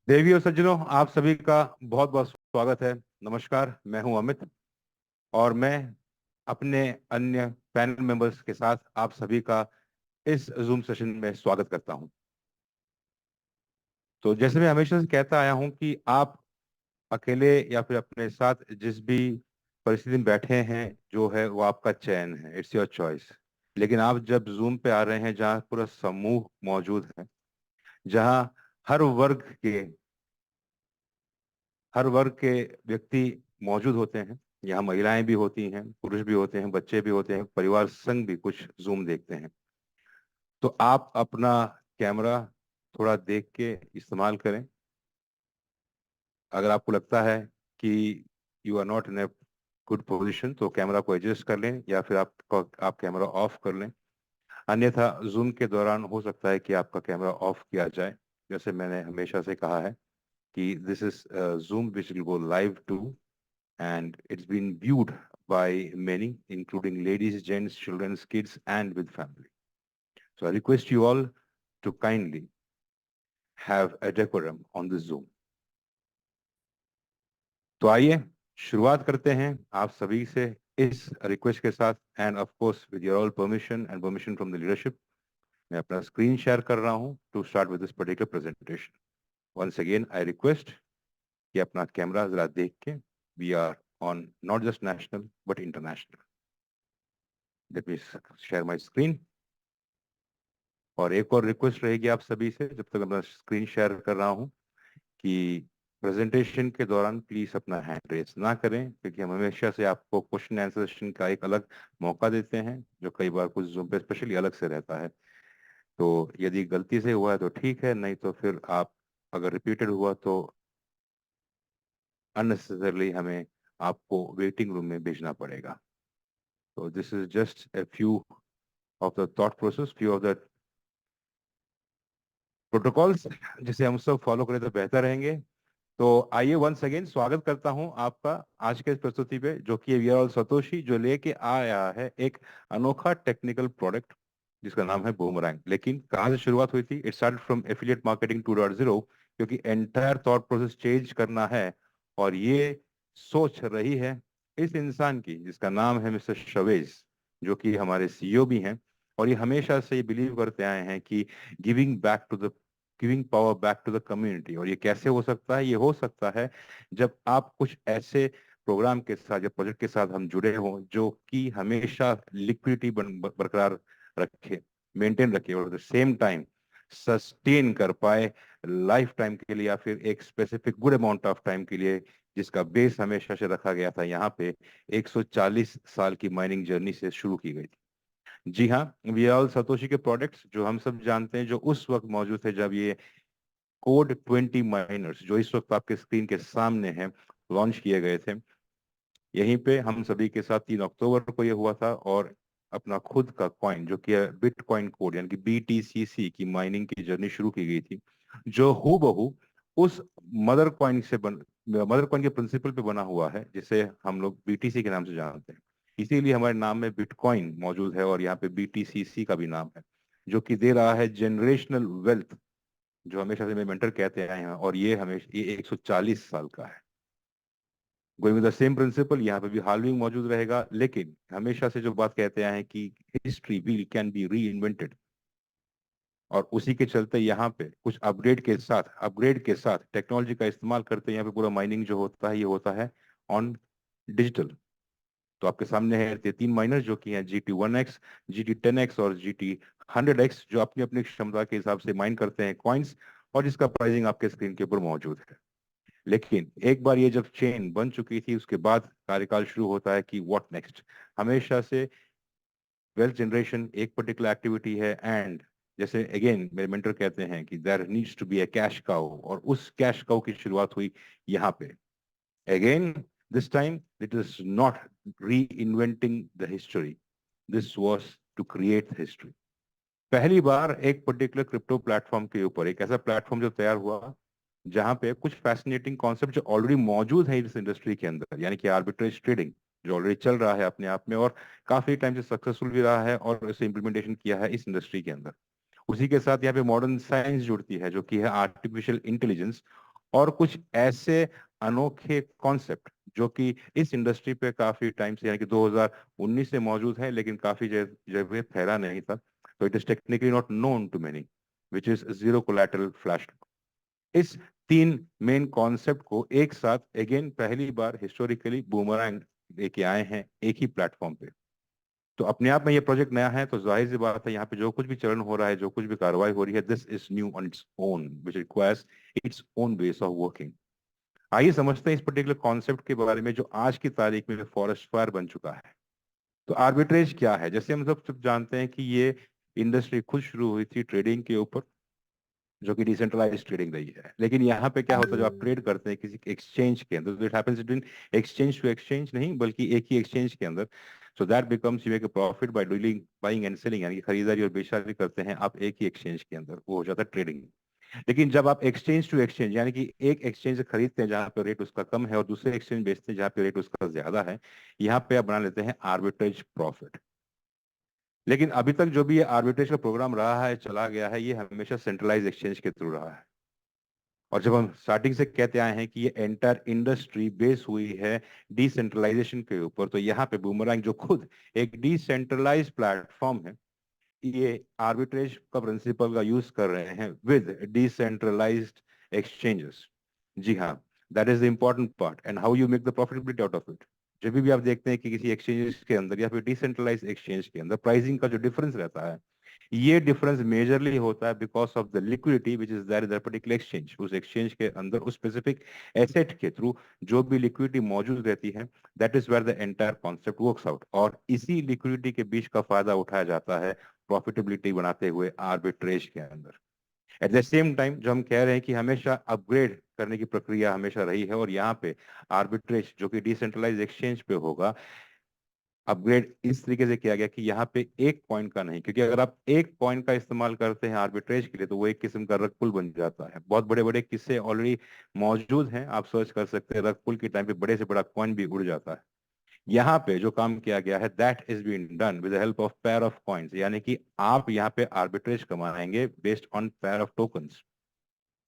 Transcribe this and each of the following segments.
देवी और सज्जनों, आप सभी का बहुत बहुत स्वागत है। नमस्कार, मैं हूं अमित और मैं अपने अन्य पैनल मेंबर्स के साथ आप सभी का इस जूम सेशन में स्वागत करता हूं। तो जैसे मैं हमेशा से कहता आया हूं कि आप अकेले या फिर अपने साथ जिस भी परिस्थिति में बैठे हैं, जो है वो आपका चयन है, इट्स योर चॉइस। लेकिन आप जब जूम पे आ रहे हैं जहाँ पूरा समूह मौजूद है, जहाँ हर वर्ग के हर वर्ग के व्यक्ति मौजूद होते हैं, यहाँ महिलाएं भी होती हैं, पुरुष भी होते हैं, बच्चे भी होते हैं, परिवार संग भी कुछ जूम देखते हैं। तो आप अपना कैमरा थोड़ा देख के इस्तेमाल करें। अगर आपको लगता है कि you are not in a good position तो कैमरा को एडजस्ट कर लें या फिर आप कैमरा ऑफ कर लें। अन्यथा जूम के दौरान हो सकता है कि आपका कैमरा ऑफ किया जाए। जैसे मैंने हमेशा से कहा है कि this is Zoom which will go live too, and it's been viewed by many, including ladies, gents, children, kids, and with family. So I request you all to kindly have a decorum on this Zoom. तो आइए शुरुआत करते हैं आप सभी से इस request के साथ, and of course with your all permission and permission from the leadership. मैं अपना स्क्रीन शेयर कर रहा हूं to start with this particular presentation. Once again I request कि अपना कैमरा जरा देख के, we are on not just national but international. Let me share my screen. और एक और रिक्वेस्ट रहेगी आप सभी से, जब तक मैं स्क्रीन शेयर कर रहा हूं, कि प्रेजेंटेशन के दौरान प्लीज अपना हैंड रेस ना करें, क्योंकि हम हमेशा से आपको क्वेश्चन आंसर सेशन का एक अलग मौका देते हैं, जो कई बार कुछ जूम पे स्पेशली अलग से रहता है। तो यदि गलती से हुआ है तो ठीक है, नहीं तो फिर आप, अगर रिपीटेड हुआ तो अननेसेसरली हमें आपको वेटिंग रूम में भेजना पड़ेगा। तो this is just a few of the thought process, few of the protocols जिसे हम सब फॉलो करें तो बेहतर रहेंगे। तो आइए वंस अगेन स्वागत करता हूं आपका आज के इस प्रस्तुति पे, जो कि वी आर ऑल सतोशी, जो लेके आया है एक अनोखा टेक्निकल प्रोडक्ट जिसका नाम है बूमरैंग। लेकिन कहाँ से शुरुआत हुई थी? It started from affiliate marketing 2.0, क्योंकि एंटायर थॉट प्रोसेस चेंज करना है। और ये सोच रही है इस इंसान की जिसका नाम है मिस्टर शवेज, जो कि हमारे सीईओ भी हैं। और ये हमेशा से बिलीव करते आए हैं कि giving back to the giving power back to the community. और ये कैसे हो सकता है? ये हो सकता है जब आप कुछ ऐसे प्रोग्राम के साथ या प्रोजेक्ट के साथ हम जुड़े हों जो कि हमेशा लिक्विडिटी बरकरार रखे, मेंटेन रखे, और eight the same time sustain कर पाए लाइफ टाइम के लिए, या फिर एक specific good amount of time के लिए, जिसका बेस हमेशा से रखा गया था यहाँ पे 140 साल की माइनिंग जर्नी से शुरू की गई थी। जी हाँ, वी आर ऑल सतोशी के प्रोडक्ट्स, जो हम सब जानते हैं, जो उस वक्त मौजूद थे जब ये कोड 20 माइनर्स, जो इस वक्त आपके स्क्रीन के सामने हैं, लॉन्च किए गए थे। यहीं पे हम सभी के साथ 3 अक्टूबर को ये हुआ था, और अपना खुद का कॉइन जो कि बिटकॉइन कोड यानी कि BTCC की माइनिंग की जर्नी शुरू की गई थी, जो हूबहू उस मदर कॉइन मदर कॉइन के प्रिंसिपल पे बना हुआ है, जिसे हम लोग BTC के नाम से जानते हैं। इसीलिए हमारे नाम में बिटकॉइन मौजूद है और यहाँ पे BTCC का भी नाम है, जो कि दे रहा है जनरेशनल वेल्थ, जो हमेशा से मेरे मेंटर कहते आए हैं। और ये हमेशा ये 140 साल का है। Going with the same principle, यहाँ पे भी हार्डविंग मौजूद रहेगा, लेकिन हमेशा से जो बात कहते आए हैं कि हिस्ट्री व्हील कैन बी री इन्वेंटेड, और उसी के चलते यहाँ पे कुछ अपग्रेड के साथ टेक्नोलॉजी का इस्तेमाल करते यहाँ पे पूरा माइनिंग जो होता है, ये होता है ऑन डिजिटल। तो आपके सामने है 3 माइनर, जो कि हैं GT1X, GT10X और GT100X, जो अपनी अपनी क्षमता के हिसाब से माइन करते हैं कॉइन्स, और जिसका प्राइसिंग आपके स्क्रीन के ऊपर मौजूद है। लेकिन एक बार ये जब चेन बन चुकी थी, उसके बाद कार्यकाल शुरू होता है कि व्हाट नेक्स्ट। हमेशा से वेल्थ जनरेशन एक पर्टिकुलर एक्टिविटी है, एंड जैसे अगेन मेरे मेंटर कहते हैं कि there needs to be a cash cow, और उस कैश काउ की शुरुआत हुई यहाँ पे। Again this time it is not reinventing the history, this was to create history. पहली बार एक पर्टिकुलर क्रिप्टो प्लेटफॉर्म के ऊपर एक ऐसा प्लेटफॉर्म जो तैयार हुआ, जहां पे कुछ फैसिनेटिंग कॉन्सेप्ट जो ऑलरेडी मौजूद है इस इंडस्ट्री के अंदर, यानी कि आर्बिट्रेज ट्रेडिंग, जो ऑलरेडी चल रहा है अपने आप में और काफी टाइम से सक्सेसफुल भी रहा है, और इसे इम्प्लीमेंटेशन किया है इस इंडस्ट्री के अंदर। उसी के साथ यहाँ पे मॉडर्न साइंस जुड़ती है, जो कि है आर्टिफिशियल इंटेलिजेंस, और कुछ ऐसे अनोखे कॉन्सेप्ट जो कि इस इंडस्ट्री पे काफी टाइम से यानी कि 2019 से मौजूद है, लेकिन काफी जगह फैला नहीं था। तो it is technically not known to many, which is zero collateral flash. इस तीन मेन कॉन्सेप्ट को एक साथ अगेन पहली बार हिस्टोरिकली बूमरैंग लेके आए हैं एक ही प्लेटफॉर्म पे। तो अपने आप में ये प्रोजेक्ट नया है, तो जाहिर सी बात है यहाँ पे जो कुछ भी चलन हो रहा है, जो कुछ भी कार्रवाई हो रही है, this is new on its own which requires its own ways of working. आइए समझते हैं इस पर्टिकुलर कॉन्सेप्ट के बारे में जो आज की तारीख में फॉरेस्ट फायर बन चुका है। तो आर्बिट्रेज क्या है? जैसे हम सब जानते हैं कि ये इंडस्ट्री खुद शुरू हुई थी ट्रेडिंग के ऊपर, जो कि डिसेंट्रलाइज ट्रेडिंग रही है। लेकिन यहाँ पे क्या होता है, जब आप ट्रेड करते हैं किसी एक्सचेंज के अंदर, तो it happens between exchange to exchange नहीं, बल्कि एक ही एक्सचेंज के अंदर। So that becomes you make a profit by doing buying and selling, यानी कि खरीदारी और बेचदारी करते हैं आप एक ही एक्सचेंज के अंदर, वो हो जाता है ट्रेडिंग। लेकिन जब आप एक्सचेंज टू एक्सचेंज यानी कि एक एक्सचेंज से खरीदते हैं जहां पे रेट उसका कम है और दूसरे एक्सचेंज बेचते हैं जहां पे रेट उसका ज्यादा है, यहाँ पे आप बना लेते हैं आर्बिट्रेज प्रॉफिट। लेकिन अभी तक जो भी ये आर्बिट्रेज का प्रोग्राम रहा है, चला गया है, ये हमेशा सेंट्रलाइज एक्सचेंज के थ्रू रहा है। और जब हम स्टार्टिंग से कहते आए हैं कि ये एंटायर इंडस्ट्री बेस हुई है डिसेंट्रलाइजेशन के ऊपर, तो यहाँ पे बूमरैंग जो खुद एक डिसेंट्रलाइज प्लेटफॉर्म है, ये आर्बिट्रेज का प्रिंसिपल का यूज कर रहे हैं विद डिसेंट्रलाइज्ड एक्सचेंजेस। जी हाँ, that is the important part and how you make the profitability out of it. जब भी आप देखते हैं कि किसी एक्सचेंज के अंदर या फिर डिसेंट्रलाइज एक्सचेंज के अंदर प्राइसिंग का जो डिफरेंस रहता है, ये डिफरेंस मेजरली होता है because of the liquidity which is there in that particular exchange. उस एक्सचेंज के अंदर उस स्पेसिफिक एसेट के थ्रू जो भी लिक्विडिटी मौजूद रहती है, that is where the entire concept works out, और इसी लिक्विडिटी के बीच का फायदा उठाया जाता है प्रॉफिटेबिलिटी बनाते हुए आर्बिट्रेज के अंदर। एट द सेम टाइम जो हम कह रहे हैं कि हमेशा अपग्रेड करने की प्रक्रिया हमेशा रही है, और यहाँ पे आर्बिट्रेज जो कि डिसेंट्रलाइज एक्सचेंज पे होगा, अपग्रेड इस तरीके से किया गया कि यहाँ पे एक पॉइंट का नहीं, क्योंकि अगर आप एक पॉइंट का इस्तेमाल करते हैं आर्बिट्रेज के लिए, तो वो एक किस्म का रग पुल बन जाता है। बहुत बड़े बड़े किस्से ऑलरेडी मौजूद हैं, आप सर्च कर सकते हैं, रग पुल के टाइम पे बड़े से बड़ा कॉइन भी उड़ जाता है। यहाँ पे जो काम किया गया है, that is been done with the help of pair of coins, यानी कि आप यहाँ पे आर्बिट्रेज कमाएंगे based on pair of tokens.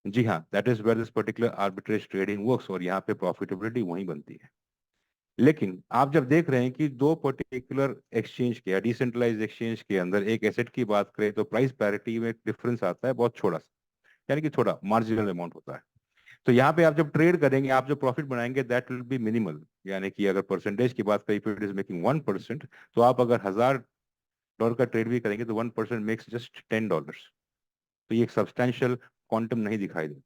जी हाँ, that is where this particular arbitrage trading works, और यहाँ पे प्रॉफिटेबिलिटी वहीं बनती है। लेकिन आप जब देख रहे हैं कि दो पर्टिकुलर एक्सचेंज के या डिसेंट्रलाइज एक्सचेंज के अंदर एक एसेट की बात करें, तो प्राइस पैरिटी में डिफरेंस आता है बहुत छोटा सा, यानी कि थोड़ा मार्जिनल अमाउंट होता है। तो यहाँ पे आप जब ट्रेड करेंगे, आप जो प्रॉफिट बनाएंगे दैट विल बी मिनिमल, यानी कि अगर परसेंटेज की बात करें, इट इज मेकिंग 1%, तो आप अगर $1000 का ट्रेड भी करेंगे तो 1% मेक्स जस्ट $10। तो ये एक सब्सटैंशियल क्वांटम नहीं दिखाई देता।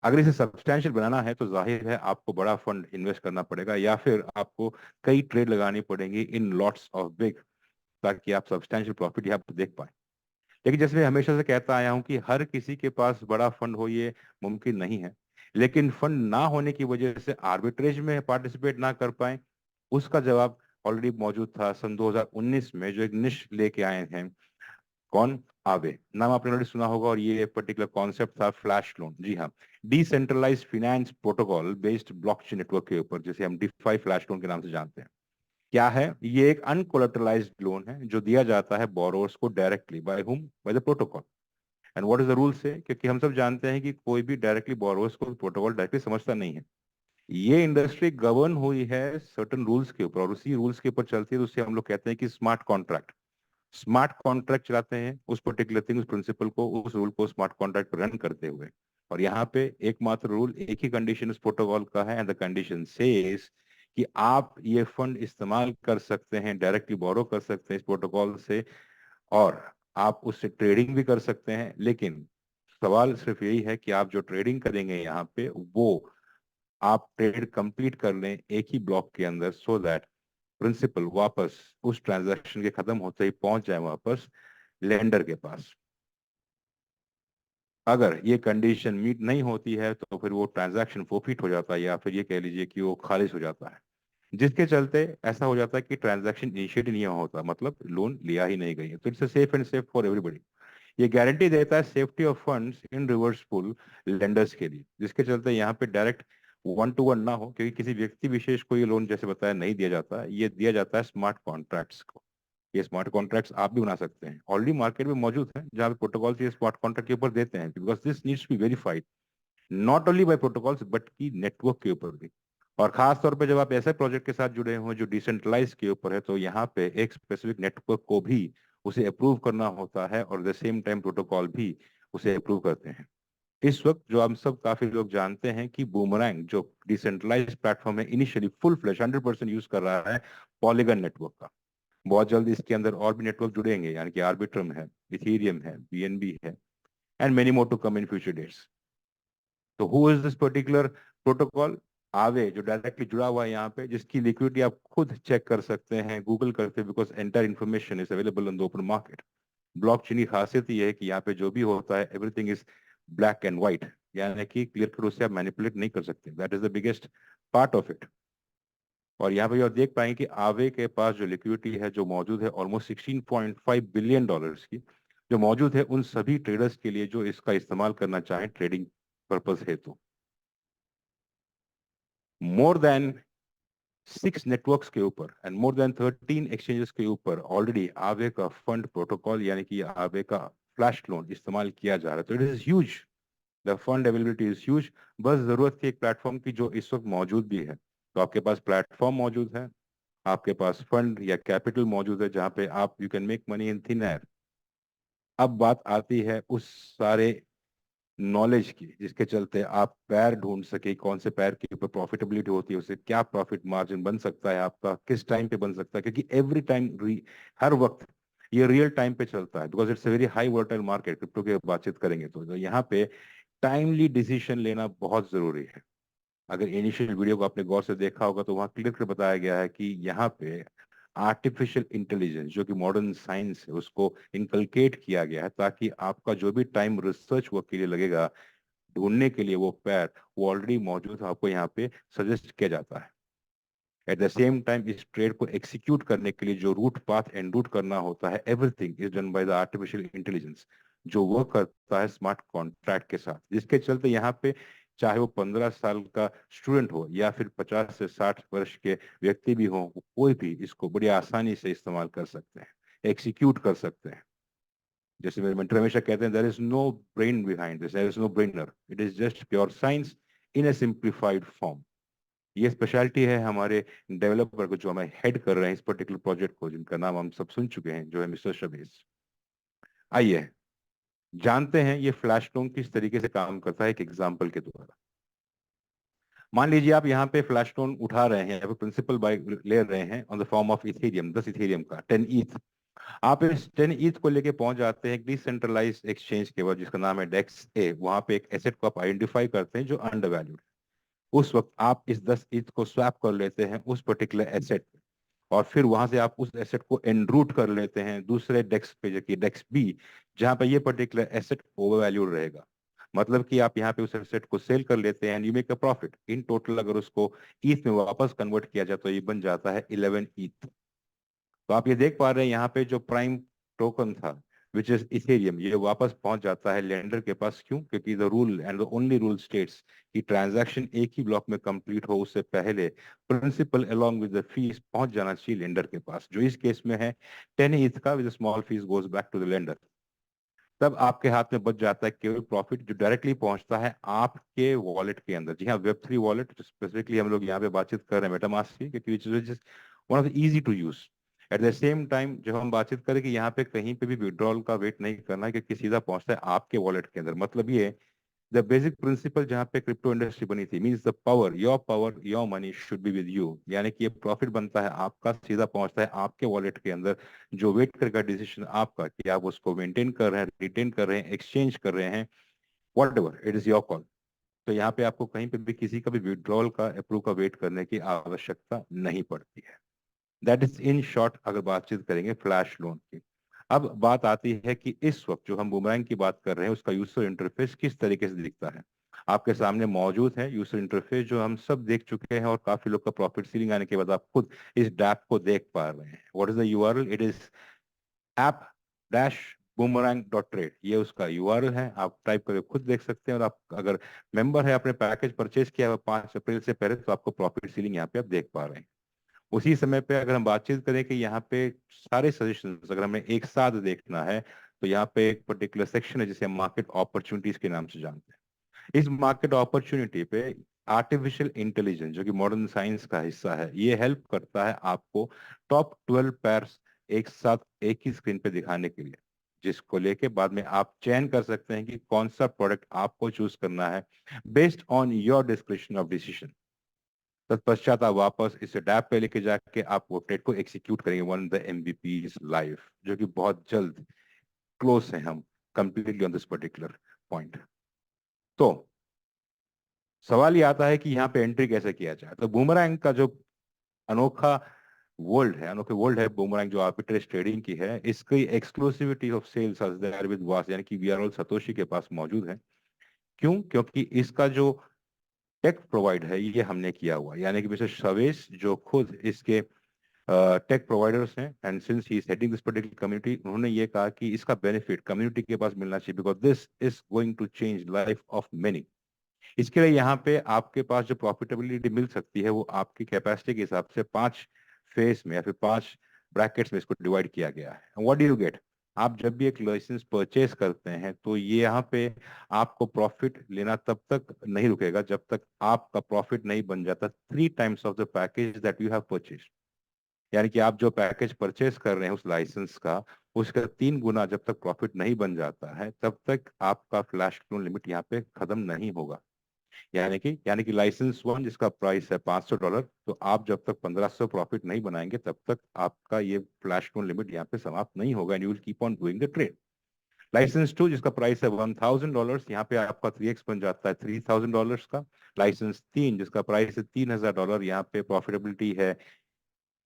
अगर इसे सब्सटैंशियल बनाना है तो जाहिर है आपको बड़ा फंड इन्वेस्ट करना पड़ेगा, या फिर आपको कई ट्रेड लगानी पड़ेंगी इन लॉट्स ऑफ बिग, ताकि आप सब्सटैंशियल प्रॉफिट यहाँ पे देख पाए। लेकिन जैसे मैं हमेशा से कहता आया हूँ कि हर किसी के पास बड़ा फंड हो ये मुमकिन नहीं है। लेकिन फंड ना होने की वजह से आर्बिट्रेज में पार्टिसिपेट ना कर पाए, उसका जवाब ऑलरेडी मौजूद था सन 2019 में, जो एक निश लेके आए हैं। कौन? आवे नाम आपने ऑलरेडी सुना होगा, और ये पर्टिकुलर कॉन्सेप्ट था फ्लैश लोन। जी हाँ, decentralize finance protocol based blockchain network के ऊपर, जिसे हम डिफाई फ्लैश लोन के नाम से जानते हैं। क्या है ये? एक अनकोलेटरलाइज्ड लोन है जो दिया जाता है बोरोवर्स को directly, by whom? By the protocol. And what is the rule से? क्योंकि हम सब जानते हैं कि कोई भी डायरेक्टली बोरोवर्स को प्रोटोकॉल डायरेक्टली समझता नहीं है। ये इंडस्ट्री गवर्न हुई है सर्टन रूल्स के ऊपर, और उसी रूल्स के ऊपर चलती है, तो उसे हम लोग कहते हैं कि स्मार्ट कॉन्ट्रैक्ट। स्मार्ट कॉन्ट्रैक्ट चलाते हैं उस पर्टिकुलर थिंग, उस प्रिंसिपल को, उस रूल को स्मार्ट कॉन्ट्रैक्ट रन करते हुए। और यहाँ पे एकमात्र रूल, एक ही कंडीशन उस प्रोटोकॉल का है, एंड द कंडीशन सेज कि आप ये फंड इस्तेमाल कर सकते हैं, डायरेक्टली बोरो कर सकते हैं इस प्रोटोकॉल से, और आप उससे ट्रेडिंग भी कर सकते हैं। लेकिन सवाल सिर्फ यही है कि आप जो ट्रेडिंग करेंगे यहाँ पे, वो आप ट्रेड कंप्लीट कर लें एक ही ब्लॉक के अंदर, सो दैट प्रिंसिपल वापस उस ट्रांजैक्शन के खत्म होते ही पहुंच जाए वापस लेंडर के पास। अगर ये कंडीशन मीट नहीं होती है तो फिर वो ट्रांजैक्शन फोफिट हो जाता है, या फिर ये कह लीजिए कि वो खारिज हो जाता है, जिसके चलते ऐसा हो जाता है कि ट्रांजैक्शन इनिशिएट नहीं होता, मतलब लोन लिया ही नहीं गई है। तो it's safe and safe for everybody. ये गारंटी देता है safety of funds in reverse pool lenders के लिए, जिसके चलते यहाँ पे डायरेक्ट वन टू वन ना हो, क्योंकि किसी व्यक्ति विशेष को ये लोन जैसे बताया नहीं दिया जाता, ये दिया जाता है स्मार्ट कॉन्ट्रैक्ट्स को। ये स्मार्ट कॉन्ट्रैक्ट्स आप भी बना सकते हैं, ऑलरेडी मार्केट में मौजूद है, जहाँ पे प्रोटोकॉल ये स्मार्ट कॉन्ट्रैक्ट के ऊपर देते हैं, because this needs to be verified not only by protocols but की नेटवर्क के ऊपर भी। और खास तौर पे जब आप ऐसे प्रोजेक्ट के साथ जुड़े हो जो डिसेंट्रलाइज के ऊपर है, तो यहाँ पे एक स्पेसिफिक नेटवर्क को भी उसे अप्रूव करना होता है और द सेम टाइम प्रोटोकॉल भी उसे अप्रूव करते हैं। इस वक्त जो हम सब काफी लोग जानते हैं कि बूमरैंग जो डिसेंट्रलाइज प्लेटफॉर्म है, इनिशियली फुल फ्लैश 100% यूज कर रहा है पॉलीगन नेटवर्क का। बहुत जल्द इसके अंदर और भी नेटवर्क जुड़ेंगे, यानी कि आर्बिट्रम है, इथेरियम है, बीएनबी है, and many more to come in future dates. तो who is this particular protocol? Aave, जो डायरेक्टली जुड़ा हुआ है यहाँ पे, जिसकी लिक्विडिटी आप खुद चेक कर सकते हैं, गूगल करते हैं, because entire information is available on the open market. Blockchain की खासियत ये है कि यहाँ पे जो भी होता है everything is black and white, यानी कि क्लियर कट उसे आप मैनिपुलेट नहीं कर सकते। That is the biggest part of it. और यहाँ पे आप देख पाएंगे कि आवे के पास जो लिक्विडिटी है जो मौजूद है, ऑलमोस्ट 16.5 बिलियन डॉलर्स की, जो मौजूद है उन सभी ट्रेडर्स के लिए जो इसका इस्तेमाल करना चाहें ट्रेडिंग पर्पज हेतु। मोर देन 6 नेटवर्क्स के ऊपर एंड मोर देन 13 एक्सचेंजेस के ऊपर ऑलरेडी आवे का फंड प्रोटोकॉल यानी कि आवे का फ्लैश लोन इस्तेमाल किया जा रहा है। तो it is huge, the fund availability is huge. बस जरूरत थी एक प्लेटफॉर्म की जो इस वक्त मौजूद भी है। तो आपके पास प्लेटफॉर्म मौजूद है, आपके पास फंड या कैपिटल मौजूद है, जहां पे आप you can make money in thin air. अब बात आती है उस सारे नॉलेज की जिसके चलते आप पैर ढूंढ सके, कौन से पैर के ऊपर प्रॉफिटेबिलिटी होती है, उससे क्या प्रॉफिट मार्जिन बन सकता है आपका, किस टाइम पे बन सकता है, क्योंकि एवरी टाइम, हर वक्त ये रियल टाइम पे चलता है, because it's a very high volatile market. Crypto की बातचीत करेंगे तो यहाँ पे टाइमली डिसीजन लेना बहुत जरूरी है। अगर इनिशियल वीडियो को आपने गौर से देखा होगा तो वहां क्लियर कर बताया गया है कि यहाँ पे आर्टिफिशियल इंटेलिजेंस जो कि मॉडर्न साइंस है उसको इनकलकेट किया गया है, ताकि आपका जो भी टाइम रिसर्च वर्क के लिए लगेगा, ढूंढने के लिए वो पैर, वो ऑलरेडी मौजूद है, आपको यहाँ पे सजेस्ट किया जाता है। एट द सेम टाइम इस ट्रेड को एग्जीक्यूट करने के लिए जो रूट पाथ एंड रूट करना होता है, everything is done by the artificial intelligence, जो वर्क करता है स्मार्ट कॉन्ट्रैक्ट के साथ, जिसके चलते यहाँ पे चाहे वो 15 साल का स्टूडेंट हो या फिर 50 से 60 वर्ष के व्यक्ति भी हो, कोई भी इसको बड़ी आसानी से इस्तेमाल कर सकते हैं, एग्जीक्यूट कर सकते हैं। जैसे मेरे मेंटर हमेशा कहते हैं, there is no brain behind this, there is no brainer, it is just pure science in a simplified form. ये स्पेशलिटी है हमारे डेवलपर को जो हमें हेड कर रहे हैं इस पर्टिकुलर प्रोजेक्ट को, जिनका नाम हम सब सुन चुके हैं, जो है मिस्टर शबीज। आइए जानते हैं ये फ्लैश लोन किस तरीके से काम करता है एक एग्जांपल के द्वारा। मान लीजिए आप यहाँ पे फ्लैश लोन उठा रहे हैं या फिर प्रिंसिपल बाय ले रहे हैं on the form of Ethereum, 10 Ethereum का 10 ईथ। आप इस 10 ईथ को लेके पहुंच जाते हैं एक डिसेंट्रलाइज एक्सचेंज के बाद जिसका नाम है डेक्स ए। वहां पे एक एसेट को आप आइडेंटिफाई करते हैं जो अंडर वैल्यूड। उस वक्त आप इस 10 ईथ को स्वैप कर लेते हैं उस पर्टिकुलर एसेट पे, और फिर वहां से आप उस एसेट को एनरूट कर लेते हैं दूसरे डेस्क पे, जो कि डेस्क बी, जहां पे ये पर्टिकुलर एसेट ओवर वैल्यूड रहेगा। मतलब कि आप यहाँ पे उस एसेट को सेल कर लेते हैं and you make a profit in total. अगर उसको ईथ में वापस कन्वर्ट किया जाए तो ये बन जाता है 11 ईथ। तो आप ये देख पा रहे हैं यहाँ पे जो प्राइम टोकन था विच इज इथेरियम, ये वापस पहुंच जाता है लेंडर के पास। क्यों? क्योंकि the rule and the only rule states कि ट्रांजैक्शन एक ही ब्लॉक में कंप्लीट हो उससे पहले principal along with the fees पहुंच जाना चाहिए लेंडर के पास, जो इस केस में है 10 ईथ का, with small fees goes back to the lender. तब आपके हाथ में बच जाता है केवल प्रॉफिट जो डायरेक्टली पहुंचता है आपके वॉलेट के अंदर। जी हाँ, वेब3 वॉलेट स्पेसिफिकली हम लोग यहाँ पे बातचीत कर रहे हैं मेटामास्क की, क्योंकि which is one of the easy to use. At the same time जब हम बातचीत करें कि यहाँ पे कहीं पे भी विड्रॉल का वेट नहीं करना है, क्योंकि सीधा पहुंचता है आपके वॉलेट के अंदर। मतलब ये द बेसिक प्रिंसिपल जहाँ पे क्रिप्टो इंडस्ट्री बनी थी, means the power your money should be with you, यानी कि ये प्रॉफिट बनता है आपका, सीधा पहुंचता है आपके वॉलेट के अंदर। जो वेट करेगा डिसीजन आपका कि आप उसको मेंटेन कर रहे हैं, रिटेन कर रहे हैं, एक्सचेंज कर रहे हैं, what ever it is your call. तो यहाँ पे आपको कहीं पे भी किसी का भी विड्रॉल का अप्रूव का वेट करने की आवश्यकता नहीं पड़ती है। दैट इज इन शॉर्ट अगर बातचीत करेंगे फ्लैश लोन की। अब बात आती है कि इस वक्त जो हम बुमरैंग की बात कर रहे हैं उसका यूजर इंटरफेस किस तरीके से दिखता है। आपके सामने मौजूद है यूजर इंटरफेस जो हम सब देख चुके हैं, और काफी लोग का प्रॉफिट सीलिंग आने के बाद आप खुद इस डैप को देख पा रहे हैं। What is the URL? It is app dash boomerang dot trade, ये उसका यूआरएल है। आप टाइप करके खुद देख सकते हैं। और आप अगर मेंबर है, अपने पैकेज परचेज किया हुआ 5 अप्रैल से पहले, तो आपको प्रॉफिट सीलिंग यहाँ पे आप देख पा रहे हैं। उसी समय पे अगर हम बातचीत करें कि यहाँ पे सारे सजेशंस अगर हमें एक साथ देखना है, तो यहाँ पे एक पर्टिकुलर सेक्शन है जिसे हम मार्केट अपॉर्चुनिटीज के नाम से जानते हैं। इस मार्केट अपॉर्चुनिटी पे आर्टिफिशियल इंटेलिजेंस जो कि मॉडर्न साइंस का हिस्सा है, ये हेल्प करता है आपको टॉप 12 पैर्स एक साथ एक ही स्क्रीन पे दिखाने के लिए, जिसको लेके बाद में आप चयन कर सकते हैं कि कौन सा प्रोडक्ट आपको चूज करना है based on your description of decision. तत्पश्चात आप वापस इस डैप पे लेके जाके आप वो ट्रेड को एग्जीक्यूट करेंगे वन द एमवीपी लाइव, जो कि बहुत जल्द क्लोज है हम completely on this particular point. तो सवाल ये आता है कि यहाँ पे एंट्री कैसे किया जाए। तो बूमरैंग का जो अनोखा अनोखे वर्ल्ड है बूमरैंग जो आर्बिट्रेज ट्रेडिंग की है, इसकी exclusivity of sales there with was, यानी कि वी आर ऑल सतोशी के पास मौजूद है। क्यों? क्योंकि इसका जो टेक प्रोवाइड है ये हमने किया हुआ है, यानी कि मिस्टर शवेश जो खुद इसके टेक प्रोवाइडर्स हैं, and since he is heading this particular community, उन्होंने ये कहा कि इसका बेनिफिट कम्युनिटी के पास मिलना चाहिए because this is going to change life of many. इसके लिए यहाँ पे आपके पास जो प्रॉफिटेबिलिटी मिल सकती है वो आपकी कैपेसिटी के हिसाब से 5 फेज में या फिर 5 ब्रैकेट्स में इसको डिवाइड किया गया है। What do you get? आप जब भी एक लाइसेंस परचेज करते हैं तो ये यहाँ पे आपको प्रॉफिट लेना तब तक नहीं रुकेगा जब तक आपका प्रॉफिट नहीं बन जाता 3 times of the package that you have purchase. यानी कि आप जो पैकेज परचेज कर रहे हैं उस लाइसेंस का, उसका 3 गुना जब तक प्रॉफिट नहीं बन जाता है तब तक आपका फ्लैश लोन लिमिट यहाँ पे खत्म नहीं होगा। यानी कि लाइसेंस वन जिसका प्राइस है $500, तो आप जब तक 1500 प्रॉफिट नहीं बनाएंगे तब तक आपका ये फ्लैश लोन लिमिट यहाँ पे समाप्त नहीं होगा and you will keep on doing the trade. License to जिसका प्राइस है $1000, यहाँ पे आपका 3x बन जाता है $3000 का। लाइसेंस तीन जिसका प्राइस है $3000, यहाँ पे प्रॉफिटेबिलिटी है,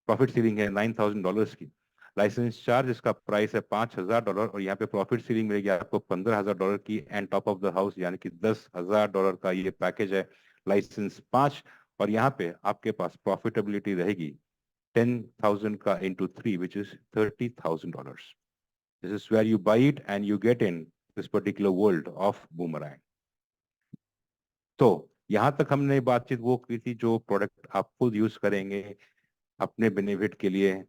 प्रॉफिट सीलिंग है $9000 की। लाइसेंस चार्ज जिसका प्राइस है $5000 और यहाँ पे प्रॉफिट सीलिंग मिलेगी आपको $15000 की and top of the house, यानी कि $10000 का ये पैकेज है लाइसेंस 5। और यहाँ पे आपके पास प्रॉफिटेबिलिटी रहेगी 10,000 का into 3 which is $30,000। This is where you buy it and you get in this particular world of boomerang. तो यहाँ तक हमने बातचीत वो की थी जो प्रोडक्ट आप खुद यूज करेंगे अपने बेनिफिट के लिए,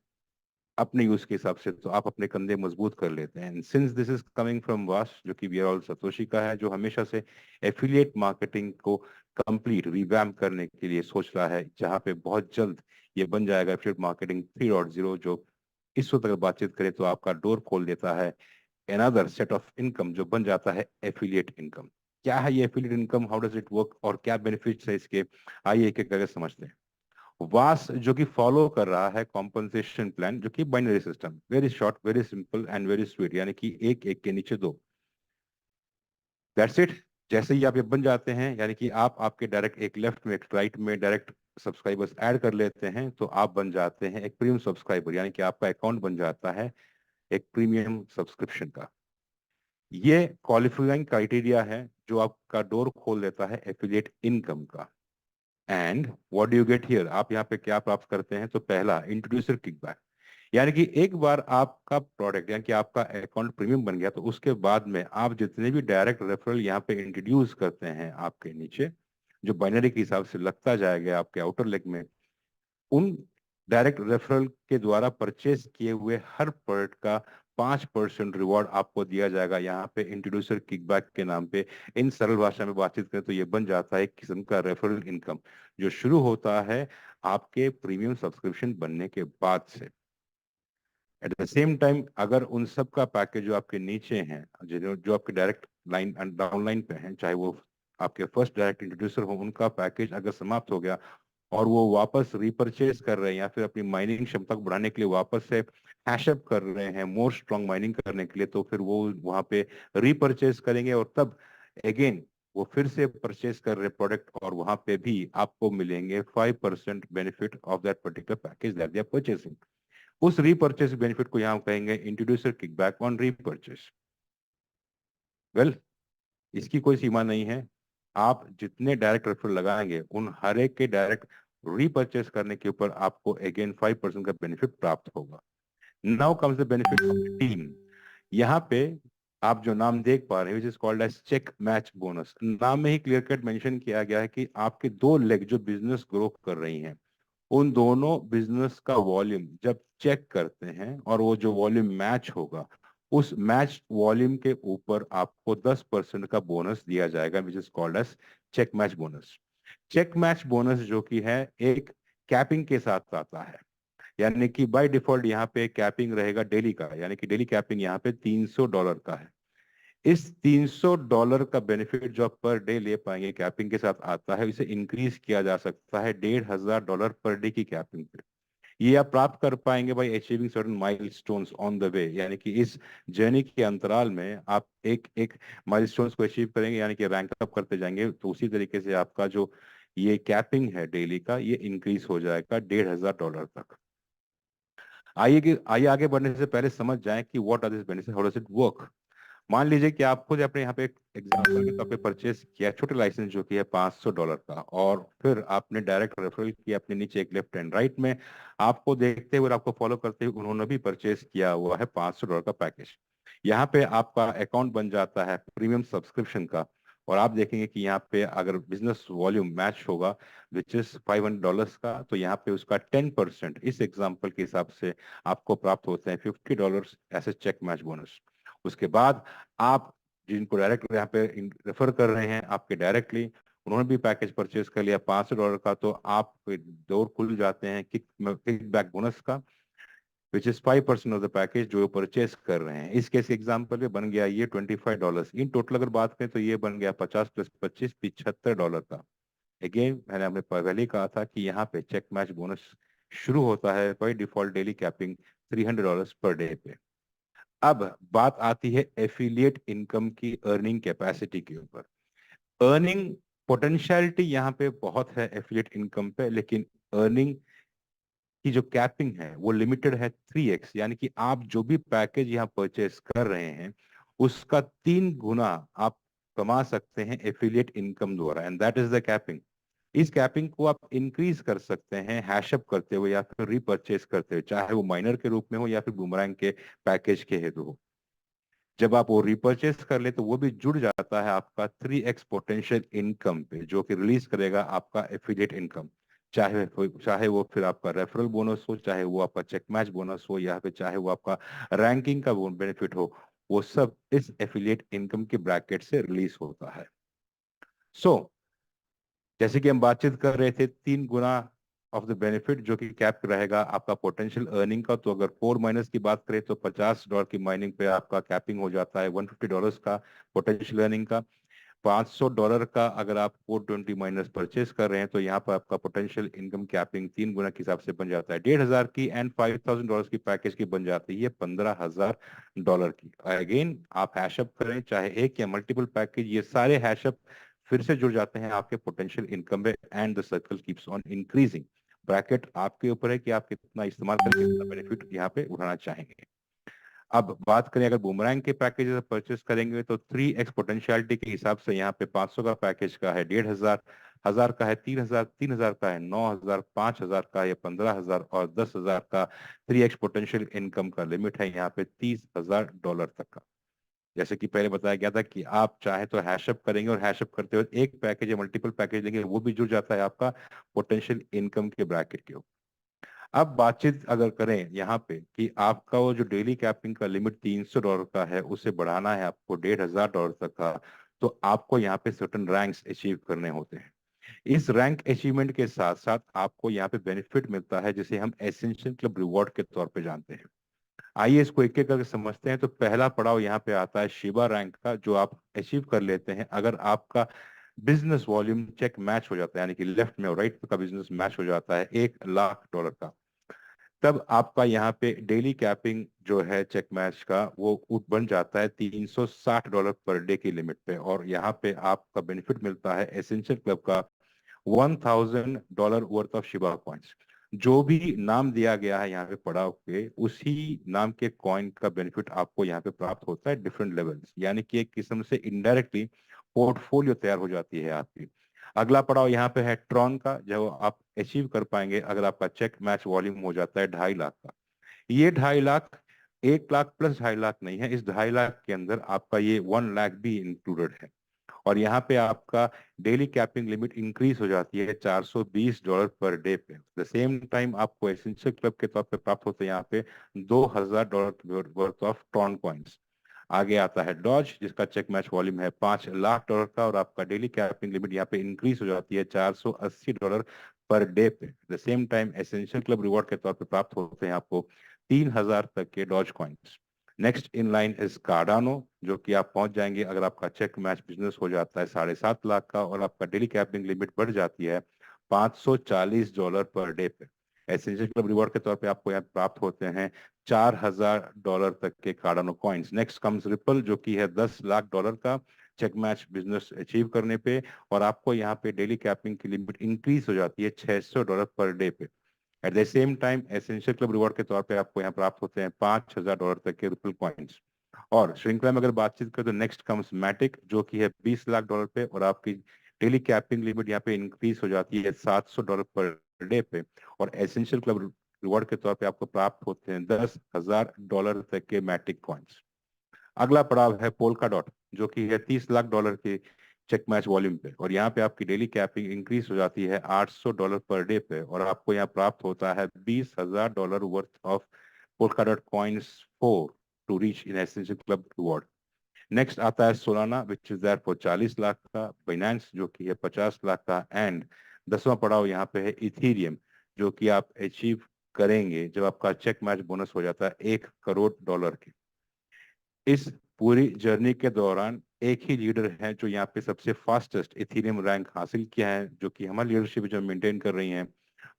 अपने यूज के हिसाब से, तो आप अपने कंधे मजबूत कर लेते हैं। Since this is coming from वास जो कि वी आर ऑल सतोशी का है, जो हमेशा से एफिलिएट मार्केटिंग को कंप्लीट रिवैम्प करने के लिए सोच रहा है, जहां पे बहुत जल्द ये बन जाएगा एफिलिएट मार्केटिंग 3.0, जो इस वक्त अगर बातचीत करें तो आपका डोर खोल देता है अनदर सेट ऑफ इनकम जो बन जाता है एफिलिएट इनकम। क्या है ये affiliate income, how does it work और क्या बेनिफिट्स है इसके, आइए एक एक करके समझते हैं। वास जो कि फॉलो कर रहा है कॉम्पनसेशन प्लान जो कि binary system, very short very simple and very sweet, यानी कि एक के नीचे दो, दैट्स इट। जैसे ही आप ये बन जाते हैं, यानी कि आप आपके डायरेक्ट एक लेफ्ट में एक राइट में डायरेक्ट सब्सक्राइबर्स ऐड कर लेते हैं तो आप बन जाते हैं एक प्रीमियम सब्सक्राइबर, यानी कि आपका अकाउंट बन जाता है एक प्रीमियम सब्सक्रिप्शन का। ये क्वालिफाइंग क्राइटेरिया है जो आपका डोर खोल देता है एफिलिएट इनकम का। And what do you get here, आप यहाँ पे क्या प्राप्त करते हैं? तो पहला, इंट्रोड्यूसर किकबैक, यानी कि एक बार आपका प्रोडक्ट यानी कि आपका अकाउंट प्रीमियम बन गया तो उसके बाद में आप जितने भी डायरेक्ट रेफरल यहाँ पे इंट्रोड्यूस करते हैं आपके नीचे, जो बाइनरी के हिसाब से लगता जाएगा आपके आउटर लेग में, उन डायरेक्ट रेफरल के द्वारा परचेज किए हुए हर प्रोडक्ट का 5% रिवॉर्ड आपको दिया जाएगा यहाँ पे इंट्रोड्यूसर किकबैक के नाम पे। इन सरल भाषा में बातचीत करें तो ये बन जाता है एक किस्म का रेफरल इनकम जो शुरू होता है आपके प्रीमियम सब्सक्रिप्शन बनने के बाद से। एट द सेम टाइम अगर उन सब का पैकेज जो आपके नीचे हैं, जो आपके direct line and down line पे हैं, चाहे वो आपके फर्स्ट डायरेक्ट इंट्रोड्यूसर हो, उनका पैकेज अगर समाप्त हो गया और वो वापस रिपर्चेज कर रहे हैं या फिर अपनी माइनिंग क्षमता को बढ़ाने के लिए वापस से हैशअप कर रहे हैं मोर स्ट्रॉन्ग माइनिंग करने के लिए, तो फिर वो वहां पे रिपर्चेज करेंगे और तब अगेन वो फिर से परचेज कर रहे प्रोडक्ट और वहां पे भी आपको मिलेंगे 5% benefit of that particular package that they are purchasing. उस रीपर्चेस बेनिफिट को यहां कहेंगे introducer kickback on repurchase. Well, इसकी कोई सीमा नहीं है, आप जितने डायरेक्ट रेफरल लगाएंगे उन हर एक के डायरेक्ट रीपर्चेस करने के ऊपर आपको अगेन 5% का बेनिफिट प्राप्त होगा। Now comes the benefit of team. यहाँ पे आप जो नाम देख पा रहे हैं which is called as check match bonus, नाम में ही क्लियर कट मेंशन किया गया है कि आपके दो लेग जो बिजनेस ग्रो कर रही हैं उन दोनों बिजनेस का वॉल्यूम जब चेक करते हैं और वो जो वॉल्यूम मैच होगा उस मैच वॉल्यूम के ऊपर आपको 10% का बोनस दिया जाएगा, which is called as check match bonus. Check match bonus जो कि है एक कैपिंग के साथ आता है, यानी कि बाय डिफॉल्ट यहाँ पे कैपिंग रहेगा डेली का, यानी कि डेली कैपिंग यहाँ पे $300 का है। इस $300 का बेनिफिट जो आप पर डे ले पाएंगे कैपिंग के साथ आता है, इसे इंक्रीज किया जा सकता है $1,500 पर डे की कैपिंग पे। ये आप प्राप्त कर पाएंगे bye achieving certain milestones on the way, यानी कि इस जर्नी के अंतराल में आप एक एक माइलस्टोन्स को अचीव करेंगे, यानी कि रैंक अप करते जाएंगे, तो उसी तरीके से आपका जो ये कैपिंग है डेली का, ये इंक्रीज हो जाएगा $1,500 तक। आइए आगे बढ़ने से पहले समझ जाएं कि what are this benefits, how does it work. मान लीजिए कि आप खुद अपने यहाँ पे एक एग्जाम्पल के तौर पे परचेस किया छोटे लाइसेंस जो कि है $500 का, और फिर आपने डायरेक्ट रेफरल किया अपने नीचे एक लेफ्ट एंड राइट में, आपको देखते हुए और आपको फॉलो करते हुए उन्होंने भी परचेस किया हुआ है $500 का पैकेज। यहाँ पे आपका अकाउंट बन जाता है प्रीमियम सब्सक्रिप्शन का, और आप देखेंगे कि यहाँ पे अगर बिजनेस वॉल्यूम मैच होगा विच इज $500 का, तो यहाँ पे उसका 10% इस एग्जाम्पल के हिसाब से आपको प्राप्त होते हैं $50 ऐसे चेक मैच बोनस। उसके बाद आप जिनको डायरेक्ट यहाँ पे रेफर कर रहे हैं आपके डायरेक्टली, उन्होंने भी पैकेज परचेज कर लिया $500 का, तो आप डोर खुल जाते हैं किक बैक बोनस का, which is 5% of the package जो परचेज कर रहे हैं। इस केस एग्जाम्पल में बन गया ये $25। इन टोटल अगर बात करें तो ये बन गया 50 + 25 $75 का। अगेन मैंने अपने पहले ही कहा था कि यहाँ पे चेक मैच बोनस शुरू होता है by default daily capping $300 per day पे। अब बात आती है एफिलिएट इनकम की अर्निंग कैपेसिटी के ऊपर। अर्निंग पोटेंशियलिटी यहाँ पे बहुत है एफिलिएट इनकम पे, लेकिन अर्निंग की जो कैपिंग है वो लिमिटेड है 3x, यानी कि आप जो भी पैकेज यहाँ परचेस कर रहे हैं उसका 3 गुना आप कमा सकते हैं एफिलिएट इनकम द्वारा, and that is the capping. इस कैपिंग को आप इंक्रीज कर सकते हैं हैशअप करते हुए या फिर रीपर्चेस करते हुए, चाहे वो माइनर के रूप में हो या फिर बूमरैंग के पैकेज के हेतु हो। जब आप वो रिपर्चेस कर ले तो वो भी जुड़ जाता है आपका 3x पोटेंशियल इनकम पे, जो कि रिलीज करेगा आपका एफिलिएट इनकम। चाहे वो फिर आपका रेफरल बोनस हो, चाहे वो आपका चेक मैच बोनस हो, या फिर चाहे वो आपका रैंकिंग का बेनिफिट हो, वो सब इस एफिलिएट इनकम के ब्रैकेट से रिलीज होता है। सो जैसे कि हम बातचीत कर रहे थे 3 गुना ऑफ द बेनिफिट जो कि कैप रहेगा आपका पोटेंशियल अर्निंग का, तो अगर 4 की बात करें तो $50 की माइनिंग पे आपका कैपिंग हो जाता है $150 का पोटेंशियल अर्निंग का। $500 का अगर आप 420 माइनस परचेज कर रहे हैं तो यहाँ पर आपका पोटेंशियल इनकम कैपिंग 3 गुना के हिसाब से बन जाता है 1,500 की, एंड $5,000 की पैकेज की बन जाती है $15,000 की। अगेन आप हैशअप करें चाहे एक या मल्टीपल पैकेज, ये सारे हैशअप फिर से जुड़ जाते हैं आपके पोटेंशियल इनकम में, and the circle keeps on increasing. Bracket आपके ऊपर है कि आप कितना इस्तेमाल करके कितना बेनिफिट यहाँ पे उठाना चाहेंगे। अब बात करें अगर बूमरैंग के पैकेज परचेस करेंगे तो 3x पोटेंशियलिटी के हिसाब से यहाँ पे 500 का पैकेज का है 1,500, 1,000 का है 3,000, 3,000 का है 9,000, 5,000 का है 15,000, और 10,000 का 3x पोटेंशियल इनकम का लिमिट है यहाँ पे $30,000 तक का। जैसे कि पहले बताया गया था कि आप चाहे तो हैशअप करेंगे और हैशअप करते हुए एक पैकेज या मल्टीपल पैकेज लेंगे, वो भी जुड़ जाता है आपका पोटेंशियल इनकम के ब्रैकेट के ऊपर। अब बातचीत अगर करें यहाँ पे कि आपका वो जो डेली कैपिंग का लिमिट $300 का है उसे बढ़ाना है आपको $1,500 तक का, तो आपको यहाँ पे सर्टन रैंक्स अचीव करने होते हैं। इस रैंक अचीवमेंट के साथ साथ आपको यहाँ पे बेनिफिट मिलता है जिसे हम एसेंशियल क्लब रिवॉर्ड के तौर पे जानते हैं। आइए इसको एक एक करके समझते हैं। तो पहला पड़ाव यहाँ पे आता है शिबा रैंक का, जो आप अचीव कर लेते हैं अगर आपका बिजनेस वॉल्यूम चेक मैच हो जाता है, यानी कि लेफ्ट में और राइट का बिजनेस मैच हो जाता है $1,00,000 का। तब आपका यहाँ पे डेली कैपिंग जो है चेक मैच का वो बन जाता है $360 पर डे की लिमिट पे, और यहाँ पे आपका बेनिफिट मिलता है एसेंशियल क्लब का $1,000 वर्थ ऑफ शिबा कॉइन्स। जो भी नाम दिया गया है यहाँ पे पड़ाव के, उसी नाम के कॉइन का बेनिफिट आपको यहाँ पे प्राप्त होता है डिफरेंट लेवल्स, यानी कि एक किस्म से इनडायरेक्टली पोर्टफोलियो तैयार हो जाती है आपकी। अगला पड़ाव यहाँ पे है ट्रॉन का, जो आप अचीव कर पाएंगे अगर आपका चेक मैच वॉल्यूम हो जाता है 2.5 लाख का। ये 2.5 लाख 1 लाख प्लस 2.5 लाख नहीं है, इस 2.5 लाख के अंदर आपका ये 1 लाख भी इंक्लूडेड है। और यहाँ पे आपका डेली कैपिंग लिमिट इंक्रीज हो जाती है $420 पर डे पे। द सेम टाइम आपको एसेंशियल क्लब के तौर पे प्राप्त होते हैं यहाँ पे $2000 वर्थ ऑफ ट्रॉन कॉइन्स। आगे आता है डॉज, जिसका चेक मैच वॉल्यूम है $5 लाख का, और आपका डेली कैपिंग लिमिट यहाँ पे इंक्रीज हो जाती है $480 पर डे पे। The same time essential club reward के तौर पे प्राप्त होते हैं आपको 3000 तक के Doge coins. Next in line is Cardano, जो कि आप पहुंच जाएंगे अगर आपका चेक मैच बिजनेस हो जाता है 7.5 लाख का, और आपका डेली कैपिंग लिमिट बढ़ जाती है $540 पर डे पे। एसेंशियल क्लब रिवॉर्ड के तौर पे आपको यहाँ प्राप्त होते हैं $4000 तक के Cardano coins. Next comes ripple, जो कि है $10 लाख का चेक मैच बिजनेस अचीव करने पे, और आपको यहाँ पे डेली कैपिंग की लिमिट इंक्रीज हो जाती है $600 पर डे पे। Eight the same time essential club reward के तौर पे आपको यहाँ प्राप्त होते हैं $5000 तक के रिपल कॉइन्स। और श्रृंखला में अगर बातचीत करें तो नेक्स्ट कम्स मैटिक, जो कि है $20 लाख पे, और आपकी डेली कैपिंग लिमिट यहाँ पे इंक्रीज हो जाती है $700 पर डे पे। और एसेंशियल क्लब रिवॉर्ड के तौर पे आपको प्राप्त होते हैं $10,000 तक के मैटिक कॉइन्स। अगला पड़ाव है पोल्का डॉट, जो कि है $30 लाख के चेक मैच वॉल्यूम पे, और यहाँ पे आपकी डेली कैपिंग इंक्रीज हो जाती है $800 पर डे पे, और आपको यहाँ प्राप्त होता है $20,000 worth of Polkadot coins for to reach in essential club reward. Next आता है Solana, which is there for 40 lakh का, बाइनेंस जो कि है 50 लाख का, एंड 10वां पड़ाव यहाँ पे है इथीरियम, जो कि आप अचीव करेंगे जब आपका चेक मैच बोनस हो जाता है $1 करोड़ के। इस पूरी जर्नी के दौरान एक ही लीडर है जो यहाँ पे सबसे फास्टेस्ट इथेरियम रैंक हासिल किया है, जो कि हमारी लीडरशिप जो मेंटेन कर रही हैं,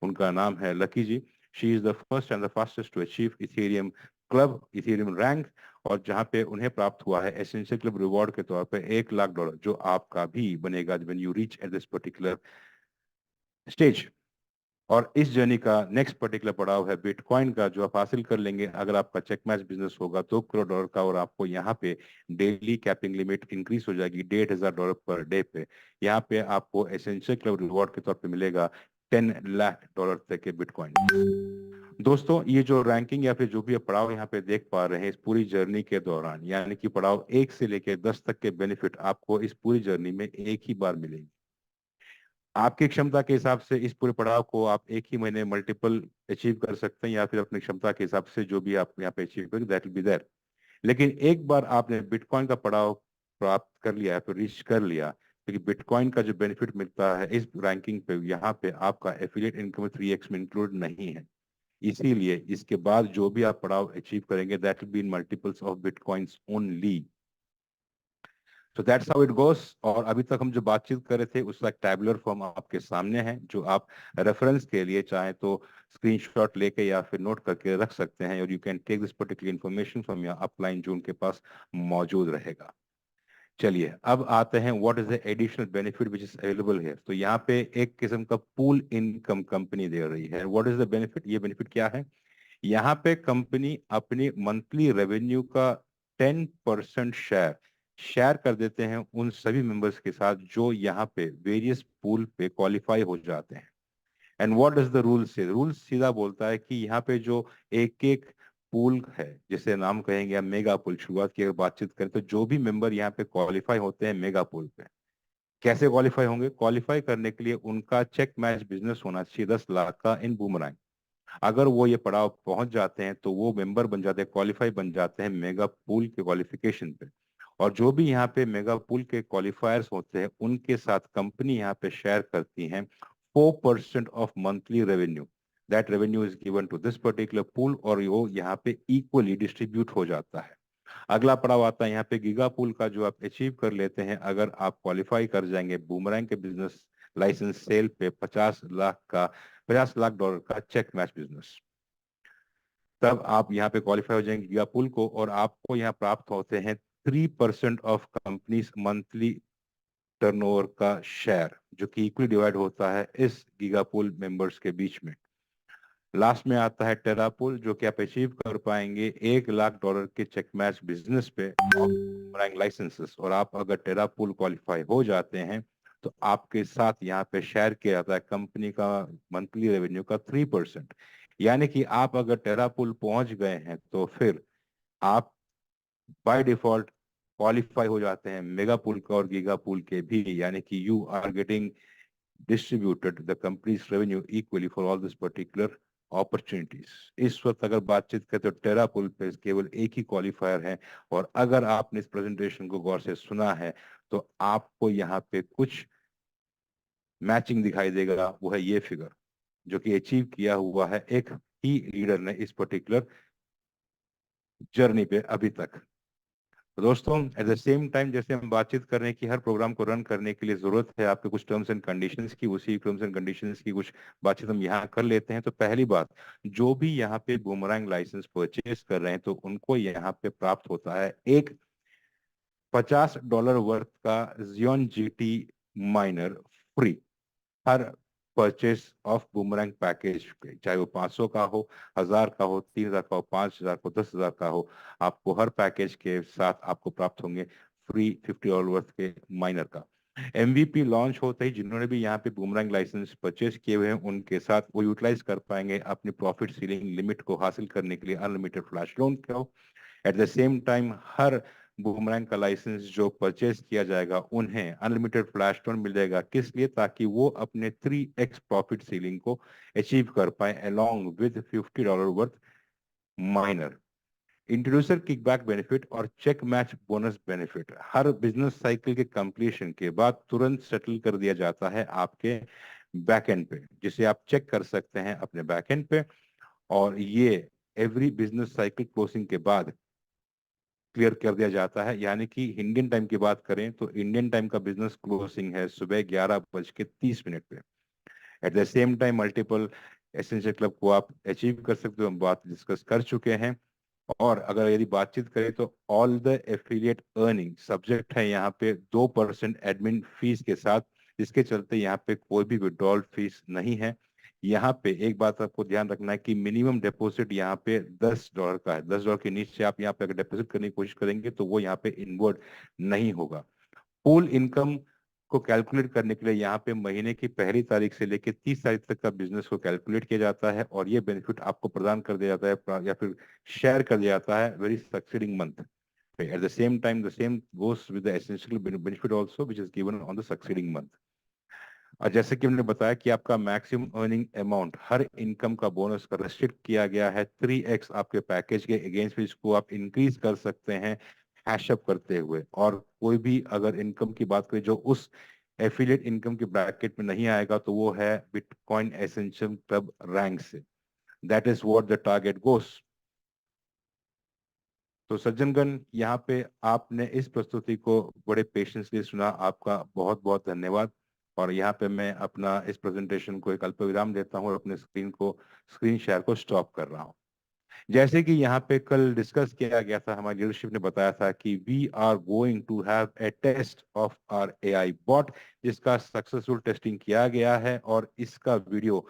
उनका नाम है Lucky ji. She is the first and the fastest to achieve Ethereum club Ethereum rank, और जहाँ पे उन्हें प्राप्त हुआ है एसेंशियल क्लब रिवॉर्ड के तौर पे $1 लाख, जो आपका भी बनेगा when you reach at this particular stage. और इस जर्नी का नेक्स्ट पर्टिकुलर पड़ाव है बिटकॉइन का, जो आप हासिल कर लेंगे अगर आपका चेक मैच बिजनेस होगा $2 करोड़ का, और आपको यहाँ पे डेली कैपिंग लिमिट इंक्रीज हो जाएगी $1500 पर डे पे। यहाँ पे आपको एसेंशियल क्लब रिवॉर्ड के तौर पे मिलेगा $10 लाख तक के बिटकॉइन। दोस्तों, ये जो रैंकिंग या फिर जो भी आप पड़ाव यहाँ पे देख पा रहे हैं इस पूरी जर्नी के दौरान, यानी कि पड़ाव 1 से लेकर 10 तक के बेनिफिट आपको इस पूरी जर्नी में एक ही बार मिलेंगे। आपकी क्षमता के हिसाब से इस पूरे पड़ाव को आप एक ही महीने मल्टीपल अचीव कर सकते हैं, या फिर अपनी क्षमता के हिसाब से जो भी आप यहाँ पे अचीव करेंगे दैट विल बी देयर। लेकिन एक बार आपने बिटकॉइन का पड़ाव प्राप्त कर लिया है, फिर रीच कर लिया, क्योंकि बिटकॉइन का जो बेनिफिट मिलता है इस रैंकिंग पे, यहाँ पे आपका एफिलिएट इनकम 3x में इंक्लूड नहीं है। इसीलिए इसके बाद जो भी आप पड़ाव अचीव करेंगे that will be in multiples of bitcoins only. So that's how it goes. और अभी तक हम जो बातचीत कर रहे थे उसका एक टैबुलर फॉर्म आपके सामने है, जो आप रेफरेंस के लिए चाहे तो स्क्रीनशॉट लेके या फिर नोट करके रख सकते हैं, और you can take this particular information from your upline जो उनके पास मौजूद रहेगा। चलिए अब आते हैं what is the additional benefit which is available है। तो यहाँ पे एक किस्म का पूल इनकम कंपनी दे रही है। व्हाट इज द बेनिफिट, ये बेनिफिट क्या है? यहाँ पे कंपनी अपनी मंथली रेवेन्यू का 10% शेयर शेयर कर देते हैं उन सभी मेंबर्स के साथ जो यहाँ पे वेरियस पूल पे क्वालिफाई हो जाते हैं। And what does the rule से? रूल सीधा बोलता है कि यहाँ पे जो एक एक पूल है, जिसे नाम कहेंगे हम मेगा पूल, शुरुआत की अगर बातचीत करें तो जो भी मेंबर यहाँ पे क्वालिफाई होते हैं मेगा पूल पे, कैसे क्वालिफाई होंगे? क्वालिफाई करने के लिए उनका चेक मैच बिजनेस होना चाहिए 10 लाख का इन बूमरैंग। अगर वो ये पड़ाव पहुंच जाते हैं तो वो मेंबर बन जाते हैं, क्वालिफाई बन जाते हैं मेगा पूल के क्वालिफिकेशन पे। और जो भी यहाँ पे मेगा पूल के क्वालिफायर्स होते हैं उनके साथ कंपनी यहाँ पे शेयर करती है 4% of monthly revenue. That revenue is given to this particular pool, और वो यहाँ पे इक्वली डिस्ट्रीब्यूट हो जाता है। अगला पड़ाव आता है यहाँ पे गीगा पूल का, जो आप अचीव कर लेते हैं अगर आप क्वालिफाई कर जाएंगे बूमरैंग के बिजनेस लाइसेंस सेल पे $50 लाख का चेक मैच बिजनेस। तब आप यहाँ पे क्वालिफाई हो जाएंगे गीगा पूल को, और आपको यहाँ प्राप्त होते हैं 3% ऑफ कंपनीज मंथली टर्नओवर का शेयर, जो कि इक्वली डिवाइड होता है इस गीगा पूल मेंबर्स के बीच में। लास्ट में आता है टेरापूल, जो कि आप अचीव कर पाएंगे $1 लाख के चेक मैच बिजनेस पे रैंक लाइसेंसेस। और आप अगर टेरापूल क्वालिफाई हो जाते हैं तो आपके साथ यहाँ पे शेयर किया जाता है कंपनी का मंथली रेवेन्यू का 3%। यानी कि आप अगर टेरापूल पहुंच गए हैं तो फिर आप बाय डिफॉल्ट क्वालिफाई हो जाते हैं मेगा पूल का और गीगा पूल के भी, यानी कि you are getting distributed the company's revenue equally for all this particular opportunities। इस वक्त अगर बातचीत करें तो टेरा पुल पे केवल एक ही क्वालिफायर है, और अगर आपने इस प्रेजेंटेशन को गौर से सुना है तो आपको यहाँ पे कुछ मैचिंग दिखाई देगा। वो है ये फिगर जो कि अचीव किया हुआ है एक ही लीडर ने इस पर्टिकुलर जर्नी पे अभी तक। तो दोस्तों, एट द सेम टाइम जैसे हम बातचीत कर रहे हैं कि हर प्रोग्राम को रन करने के लिए जरूरत है आपके कुछ टर्म्स एंड कंडीशंस की, उसी टर्म्स एंड कंडीशंस की कुछ बातचीत हम यहाँ कर लेते हैं। तो पहली बात, जो भी यहाँ पे बूमरैंग लाइसेंस परचेज कर रहे हैं तो उनको यहाँ पे प्राप्त होता है एक $50 वर्थ का जियोन जीटी माइनर फ्री, हर परचेस ऑफ बूमरैंग पैकेज पे, चाहे वो 500 का हो, 1000 का हो, 3000 का हो, 5000 का हो, 10,000 का हो, आपको हर पैकेज के साथ आपको प्राप्त होंगे फ्री $50 वर्थ के माइनर का। एमवीपी लॉन्च होते ही जिन्होंने भी यहाँ पे बूमरैंग लाइसेंस परचेज किए हुए हैं उनके साथ वो यूटिलाइज कर पाएंगे अपनी प्रॉफिट सीलिंग लिमिट को हासिल करने के लिए अनलिमिटेड फ्लैश लोन को। Eight the same time her boomerang का लाइसेंस जो परचेज किया जाएगा उन्हें अनलिमिटेड फ्लैश लोन मिल जाएगा। किस लिए? ताकि वो अपने 3x प्रॉफिट सीलिंग को अचीव कर पाए along with $50 worth minor. Introducer kickback benefit और चेक मैच बोनस बेनिफिट हर बिजनेस साइकिल के कंप्लीशन के बाद तुरंत सेटल कर दिया जाता है आपके बैकएंड पे, जिसे आप चेक कर सकते हैं अपने बैकएंड पे। और ये एवरी बिजनेस साइकिल क्लोजिंग के बाद क्लियर कर दिया जाता है। यानी कि इंडियन टाइम की बात करें तो इंडियन टाइम का बिजनेस क्लोजिंग है सुबह 11:30 पे। Eight the same time multiple essential club को आप अचीव कर सकते हो, हम बात डिस्कस कर चुके हैं। और अगर यदि बातचीत करें तो all the affiliate earning subject है यहाँ पे 2% एडमिन फीस के साथ, जिसके चलते यहाँ पे कोई भी विड्रॉल फीस नहीं है। यहाँ पे एक बात आपको ध्यान रखना है कि मिनिमम डिपॉजिट यहाँ पे $10 का है। $10 के नीचे आप यहाँ पे अगर डिपॉजिट करने की कोशिश करेंगे तो वो यहाँ पे इनवर्ड नहीं होगा। पूल इनकम को कैलकुलेट करने के लिए यहाँ पे महीने की पहली तारीख से लेकर 30 तारीख तक का बिजनेस को कैलकुलेट किया जाता है, और ये बेनिफिट आपको प्रदान कर दिया जाता है या फिर शेयर कर दिया जाता है very succeeding month. Eight the same time the same goes with the essential benefit also which is given on the succeeding month. और जैसे कि हमने बताया कि आपका मैक्सिमम अर्निंग अमाउंट हर इनकम का बोनस का रेस्ट्रिक्ट किया गया है 3x आपके पैकेज के अगेंस्ट, इसको आप इंक्रीज कर सकते हैं हैशअप करते हुए। और कोई भी अगर इनकम की बात करें जो उस एफिलिएट इनकम के ब्रैकेट में नहीं आएगा तो वो है बिटकॉइन एसेंशियल क्लब रैंक से। That is what the target goes. तो सज्जनगण, यहाँ पे आपने इस प्रस्तुति को बड़े पेशेंसली सुना, आपका बहुत बहुत धन्यवाद। और यहाँ पे मैं अपना इस प्रेजेंटेशन को एक अल्प विराम देता हूँ और अपने स्क्रीन शेयर को स्टॉप कर रहा हूँ। जैसे कि यहाँ पे कल डिस्कस किया गया था, हमारी लीडरशिप ने बताया था कि we are going to have a test of our AI bot, जिसका सक्सेसफुल टेस्टिंग किया गया है। और इसका वीडियो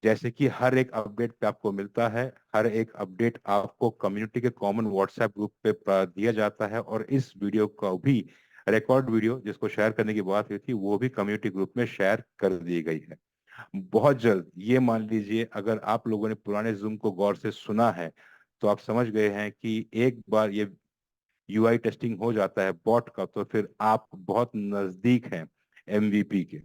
जैसे कि हर एक अपडेट पे आपको मिलता है, हर एक अपडेट आपको कम्युनिटी के कॉमन व्हाट्सएप ग्रुप पे दिया जाता है। और इस वीडियो का भी रिकॉर्ड वीडियो जिसको शेयर करने की बात हुई थी वो भी कम्युनिटी ग्रुप में शेयर कर दी गई है। बहुत जल्द, ये मान लीजिए अगर आप लोगों ने पुराने जूम को गौर से सुना है तो आप समझ गए हैं कि एक बार ये यूआई टेस्टिंग हो जाता है बॉट का तो फिर आप बहुत नजदीक हैं एमवीपी के।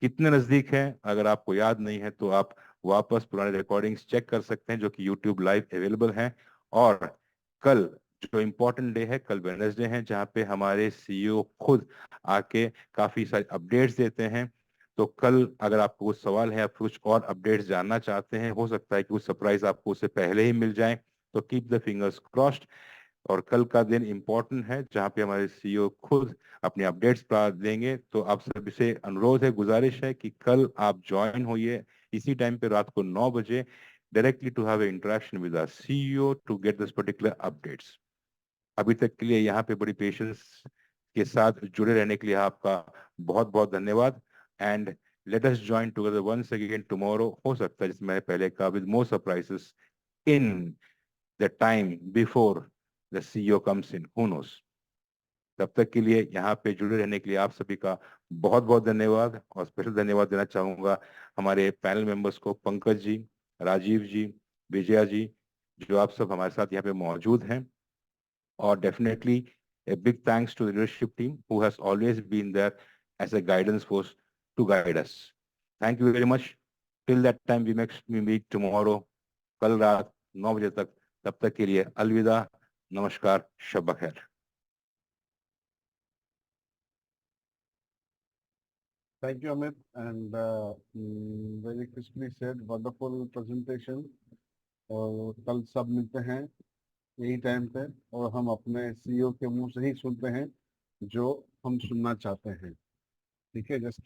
कितने नजदीक हैं अगर आपको याद नहीं है तो आप वापस पुराने रिकॉर्डिंग्स चेक कर सकते हैं जो कि यूट्यूब लाइव अवेलेबल हैं। और कल जो इम्पोर्टेंट डे है, कल वेडनेसडे है, जहाँ पे हमारे सीईओ खुद आके काफी सारे अपडेट्स देते हैं। तो कल अगर आपको कुछ सवाल है, आप कुछ और अपडेट्स जानना चाहते हैं, हो सकता है कि कुछ सरप्राइज आपको उससे पहले ही मिल जाए, तो कीप द फिंगर्स क्रॉस्ड। और कल का दिन इम्पोर्टेंट है जहाँ पे हमारे सीईओ खुद अपने अपडेट्स देंगे। तो आप सभी से अनुरोध है, गुजारिश है कि कल आप ज्वाइन होइए इसी टाइम पे रात को 9 बजे directly to have a interaction with our CEO to get this particular updates. अभी तक के लिए यहाँ पे बड़ी पेशेंस के साथ जुड़े रहने के लिए आपका बहुत बहुत धन्यवाद। And let us join together once again tomorrow, हो सकता है जिसमें मैंने पहले कहा, with more surprises in the time before the CEO comes in, who knows. तब तक के लिए यहाँ पे जुड़े रहने के लिए आप सभी का बहुत बहुत धन्यवाद। और स्पेशल धन्यवाद देना चाहूंगा हमारे पैनल मेंबर्स को, पंकज जी, राजीव जी, विजया जी, जो आप सब हमारे साथ यहाँ पे मौजूद हैं। और definitely A big thanks to the leadership team who has always been there as a guidance force to guide us. Thank you very much. Till that time we meet tomorrow. कल रात 9 बजे तक. तब तक के लिए अलविदा. नमस्कार. शब बखैर. Thank you, Amit, and very crisply said, wonderful presentation. और कल सब मिलते हैं यही टाइम पे, और हम अपने सीईओ के मुंह से ही सुनते हैं जो हम सुनना चाहते हैं. ठीक है, जस्ट